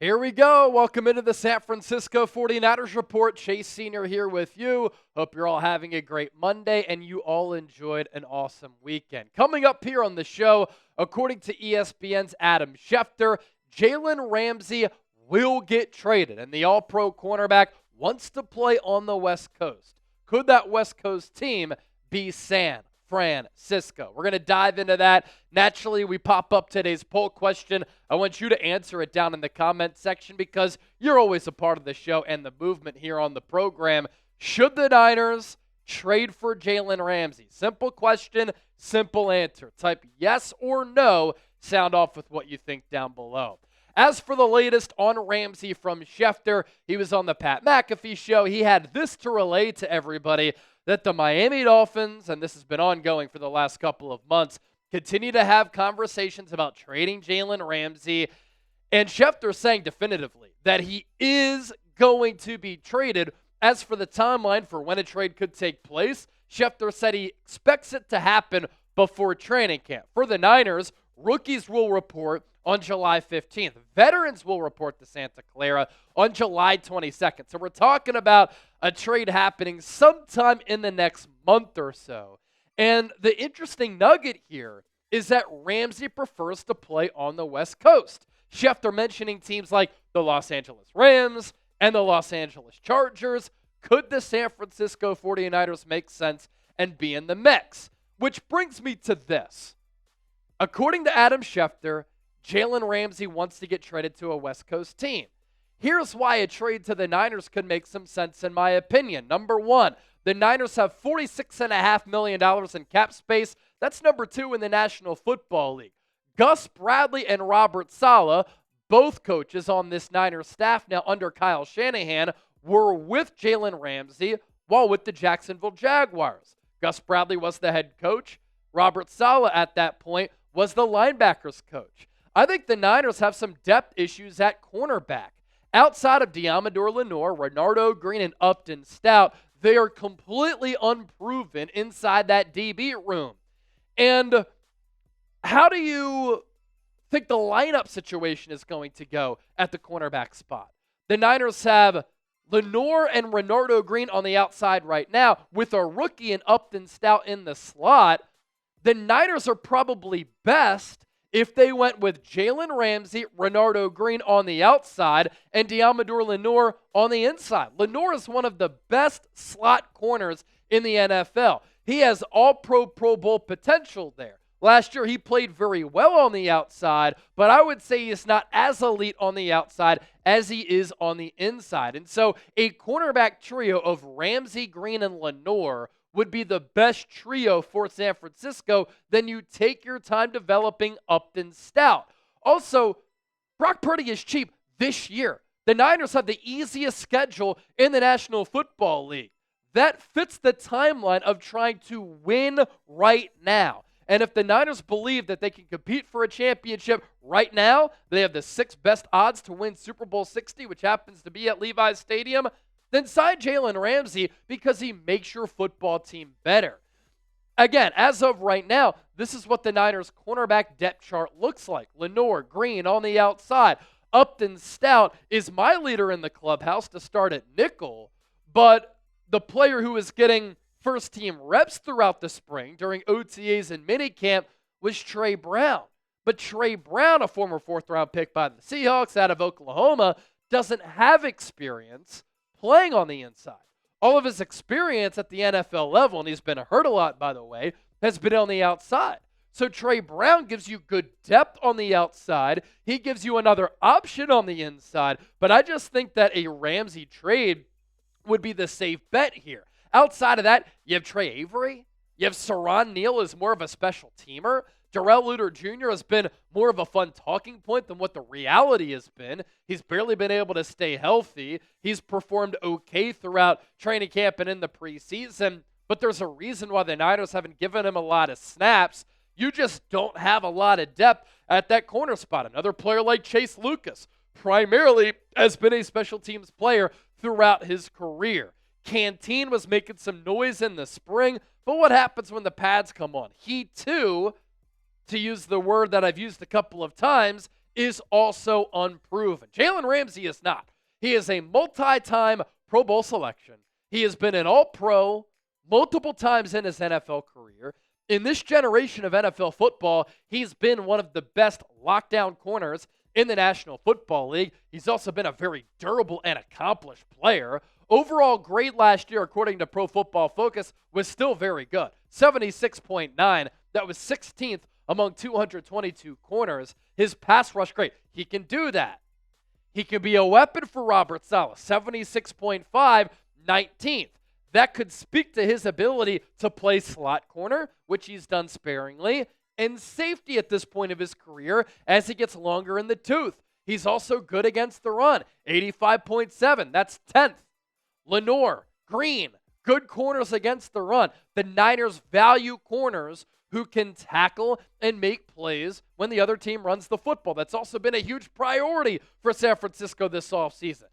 Here we go. Welcome into the San Francisco 49ers Report. Chase Sr. here with you. Hope you're all having a great Monday and you all enjoyed an awesome weekend. Coming up here on the show, according to ESPN's Adam Schefter, Jalen Ramsey will get traded, and the All-Pro cornerback wants to play on the West Coast. Could that West Coast team be San Francisco? We're going to dive into that. Naturally, we pop up today's poll question. I want you to answer it down in the comment section because you're always a part of the show and the movement here on the program. Should the Niners trade for Jalen Ramsey? Simple question, simple answer. Type yes or no. Sound off with what you think down below. As for the latest on Ramsey from Schefter, he was on the Pat McAfee show. He had this to relay to everybody, that the Miami Dolphins, and this has been ongoing for the last couple of months, continue to have conversations about trading Jalen Ramsey. And Schefter saying definitively that he is going to be traded. As for the timeline for when a trade could take place, Schefter said he expects it to happen before training camp. For the Niners, rookies will report on July 15th. Veterans will report to Santa Clara on July 22nd. So we're talking about a trade happening sometime in the next month or so. And the interesting nugget here is that Ramsey prefers to play on the West Coast. Schefter mentioning teams like the Los Angeles Rams and the Los Angeles Chargers. Could the San Francisco 49ers make sense and be in the mix? Which brings me to this. According to Adam Schefter, Jalen Ramsey wants to get traded to a West Coast team. Here's why a trade to the Niners could make some sense in my opinion. Number one, the Niners have $46.5 million in cap space. That's number 2 in the National Football League. Gus Bradley and Robert Saleh, both coaches on this Niners staff now under Kyle Shanahan, were with Jalen Ramsey while with the Jacksonville Jaguars. Gus Bradley was the head coach. Robert Saleh at that point was the linebackers coach. I think the Niners have some depth issues at cornerback. Outside of Deommodore Lenoir, Renardo Green, and Upton Stout, they are completely unproven inside that DB room. And how do you think the lineup situation is going to go at the cornerback spot? The Niners have Lenoir and Renardo Green on the outside right now with a rookie and Upton Stout in the slot. The Niners are probably best if they went with Jalen Ramsey, Renardo Green on the outside, and Deommodore Lenoir on the inside. Lenoir is one of the best slot corners in the NFL. He has all-pro, Pro Bowl potential there. Last year, he played very well on the outside, but I would say he's not as elite on the outside as he is on the inside. And so a cornerback trio of Ramsey, Green, and Lenoir would be the best trio for San Francisco. Then you take your time developing Upton Stout. Also, Brock Purdy is cheap this year. The Niners have the easiest schedule in the National Football League. That fits the timeline of trying to win right now. And if the Niners believe that they can compete for a championship right now, they have the 6th best odds to win Super Bowl 60, which happens to be at Levi's Stadium, then sign Jalen Ramsey because he makes your football team better. Again, as of right now, this is what the Niners' cornerback depth chart looks like. Lenoir, Green on the outside. Upton Stout is my leader in the clubhouse to start at nickel, but the player who is getting first-team reps throughout the spring during OTAs and minicamp was Trey Brown. But Trey Brown, a former 4th-round pick by the Seahawks out of Oklahoma, doesn't have experience playing on the inside. All of his experience at the NFL level, and he's been hurt a lot, by the way, has been on the outside. So Trey Brown gives you good depth on the outside. He gives you another option on the inside. But I just think that a Ramsey trade would be the safe bet here. Outside of that, you have Trey Avery. You have Saron Neal as more of a special teamer. Darrell Luter Jr. has been more of a fun talking point than what the reality has been. He's barely been able to stay healthy. He's performed okay throughout training camp and in the preseason, but there's a reason why the Niners haven't given him a lot of snaps. You just don't have a lot of depth at that corner spot. Another player like Chase Lucas primarily has been a special teams player throughout his career. Canteen was making some noise in the spring, but what happens when the pads come on? He, too, to use the word that I've used a couple of times, is also unproven. Jalen Ramsey is not. He is a multi-time Pro Bowl selection. He has been an All-Pro multiple times in his NFL career. In this generation of NFL football, he's been one of the best lockdown corners in the National Football League. He's also been a very durable and accomplished player. Overall grade last year, according to Pro Football Focus, was still very good. 76.9. That was 16th among 222 corners. His pass rush grade, he can do that. He can be a weapon for Robert Saleh. 76.5, 19th. That could speak to his ability to play slot corner, which he's done sparingly, and safety at this point of his career as he gets longer in the tooth. He's also good against the run. 85.7, that's 10th. Lenore, Green, good corners against the run. The Niners value corners who can tackle and make plays when the other team runs the football. That's also been a huge priority for San Francisco this offseason.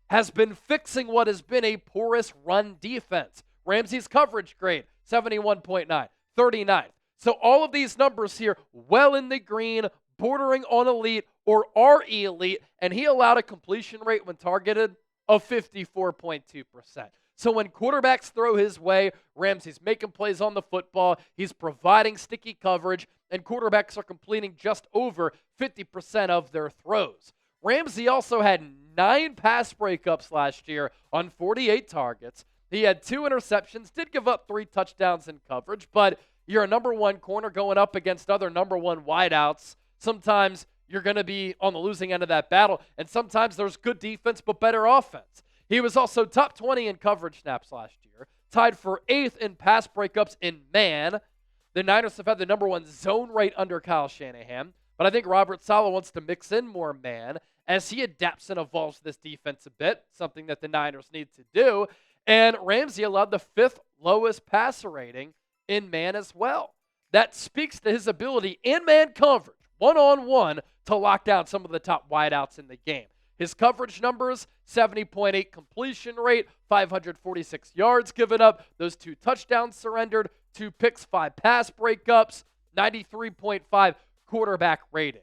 Has been fixing what has been a porous run defense. Ramsey's coverage grade, 71.9, 39th. So all of these numbers here, well in the green, bordering on elite or are elite, and he allowed a completion rate when targeted of 54.2%. So when quarterbacks throw his way, Ramsey's making plays on the football, he's providing sticky coverage, and quarterbacks are completing just over 50% of their throws. Ramsey also had 9 pass breakups last year on 48 targets. He had 2 interceptions, did give up 3 touchdowns in coverage, but you're a number 1 corner going up against other number 1 wideouts. Sometimes you're going to be on the losing end of that battle, and sometimes there's good defense but better offense. He was also top 20 in coverage snaps last year, tied for 8th in pass breakups in man. The Niners have had the number 1 zone rate under Kyle Shanahan, but I think Robert Saleh wants to mix in more man as he adapts and evolves this defense a bit, something that the Niners need to do. And Ramsey allowed the 5th lowest passer rating in man as well. That speaks to his ability in man coverage, one-on-one, to lock down some of the top wideouts in the game. His coverage numbers, 70.8 completion rate, 546 yards given up, those 2 touchdowns surrendered, 2 picks, 5 pass breakups, 93.5 quarterback rating.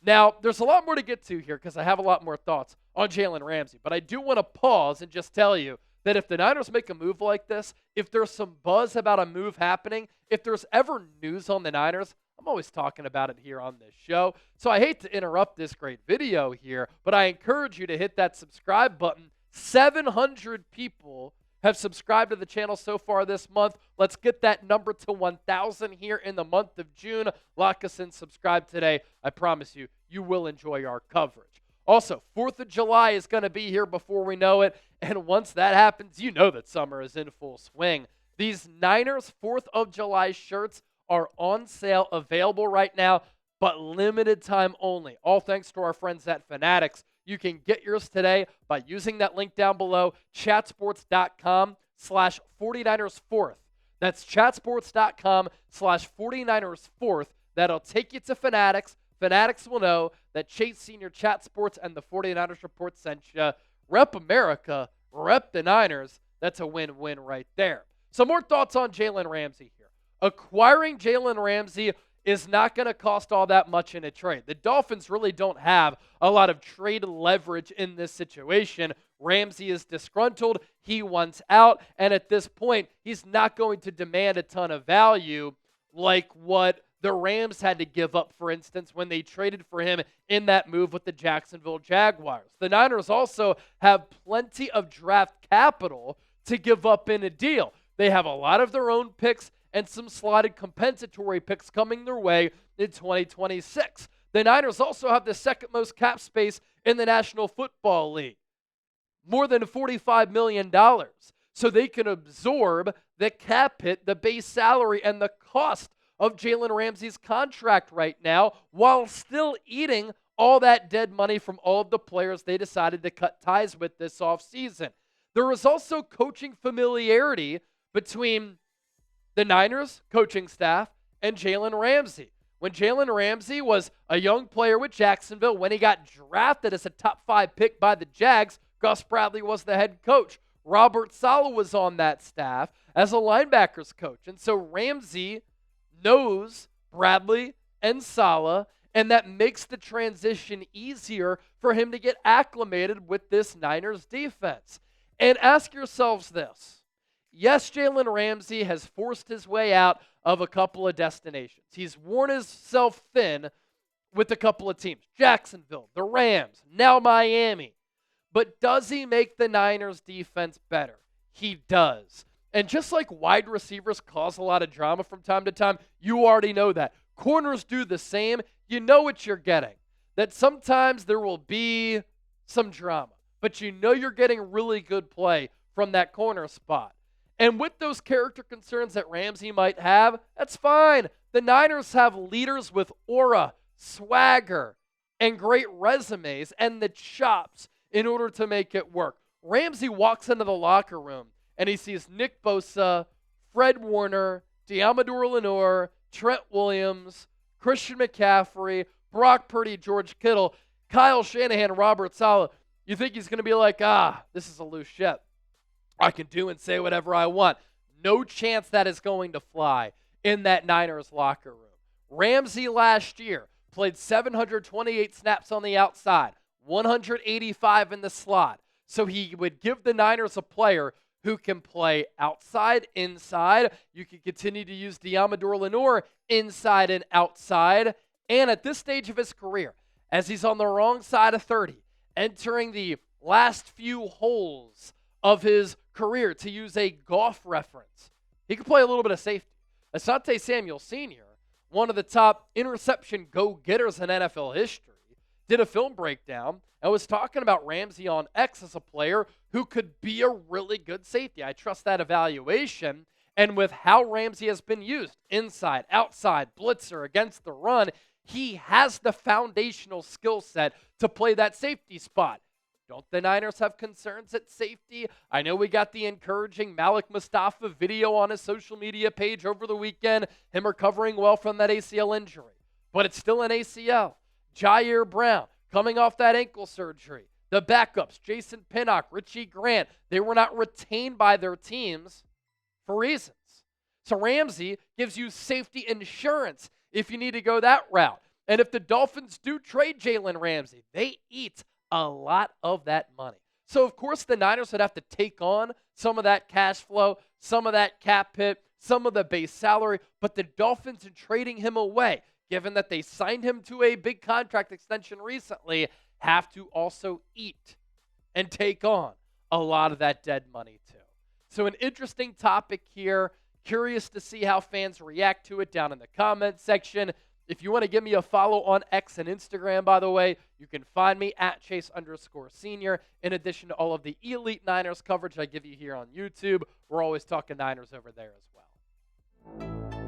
Now, there's a lot more to get to here because I have a lot more thoughts on Jalen Ramsey, but I do want to pause and just tell you that if the Niners make a move like this, if there's some buzz about a move happening, if there's ever news on the Niners, I'm always talking about it here on this show. So I hate to interrupt this great video here, but I encourage you to hit that subscribe button. 700 people have subscribed to the channel so far this month. Let's get that number to 1,000 here in the month of June. Lock us in, subscribe today. I promise you, you will enjoy our coverage. Also, 4th of July is going to be here before we know it, and once that happens, you know that summer is in full swing. These Niners 4th of July shirts are on sale, available right now, but limited time only. All thanks to our friends at Fanatics. You can get yours today by using that link down below, chatsports.com/49ers4th. That's chatsports.com/49ers4th. That'll take you to Fanatics. Fanatics will know that Chase Senior Chat Sports and the 49ers Report sent you. Rep America, rep the Niners. That's a win-win right there. Some more thoughts on Jalen Ramsey here. Acquiring Jalen Ramsey is not going to cost all that much in a trade. The Dolphins really don't have a lot of trade leverage in this situation. Ramsey is disgruntled. He wants out. And at this point, he's not going to demand a ton of value like what the Rams had to give up, for instance, when they traded for him in that move with the Jacksonville Jaguars. The Niners also have plenty of draft capital to give up in a deal. They have a lot of their own picks and some slotted compensatory picks coming their way in 2026. The Niners also have the 2nd most cap space in the National Football League, more than $45 million. So they can absorb the cap hit, the base salary, and the cost of Jalen Ramsey's contract right now while still eating all that dead money from all of the players they decided to cut ties with this offseason. There is also coaching familiarity between the Niners coaching staff and Jalen Ramsey. When Jalen Ramsey was a young player with Jacksonville, when he got drafted as a top 5 pick by the Jags, Gus Bradley was the head coach. Robert Saleh was on that staff as a linebackers coach. And so Ramsey knows Bradley and Saleh And that makes the transition easier for him to get acclimated with this Niners defense. And ask yourselves this. Yes, Jalen Ramsey has forced his way out of a couple of destinations. He's worn himself thin with a couple of teams. Jacksonville, the Rams, now Miami. But does he make the Niners defense better? He does. And just like wide receivers cause a lot of drama from time to time, you already know that. Corners do the same. You know what you're getting. That sometimes there will be some drama, but you know you're getting really good play from that corner spot. And with those character concerns that Ramsey might have, that's fine. The Niners have leaders with aura, swagger, and great resumes and the chops in order to make it work. Ramsey walks into the locker room and he sees Nick Bosa, Fred Warner, Deommodore Lenoir, Trent Williams, Christian McCaffrey, Brock Purdy, George Kittle, Kyle Shanahan, Robert Saleh. You think he's going to be like, this is a loose ship. I can do and say whatever I want. No chance that is going to fly in that Niners locker room. Ramsey last year played 728 snaps on the outside, 185 in the slot. So he would give the Niners a player who can play outside, inside. You can continue to use Deommodore Lenoir inside and outside. And at this stage of his career, as he's on the wrong side of 30, entering the last few holes of his career, to use a golf reference, he could play a little bit of safety. Asante Samuel Sr., one of the top interception go-getters in NFL history, did a film breakdown and was talking about Ramsey on X as a player who could be a really good safety. I trust that evaluation. And with how Ramsey has been used, inside, outside, blitzer, against the run, he has the foundational skill set to play that safety spot. Don't the Niners have concerns at safety? I know we got the encouraging Malik Mustafa video on his social media page over the weekend, him recovering well from that ACL injury. But it's still an ACL. Jair Brown coming off that ankle surgery. The backups, Jason Pinnock, Richie Grant, they were not retained by their teams for reasons. So Ramsey gives you safety insurance if you need to go that route. And if the Dolphins do trade Jalen Ramsey, they eat a lot of that money. So, of course, the Niners would have to take on some of that cash flow, some of that cap hit, some of the base salary, but the Dolphins, in trading him away, given that they signed him to a big contract extension recently, have to also eat and take on a lot of that dead money too. So an interesting topic here. Curious to see how fans react to it down in the comment section. If you want to give me a follow on X and Instagram, by the way, you can find me at Chase_Senior. In addition to all of the Elite Niners coverage I give you here on YouTube, we're always talking Niners over there as well.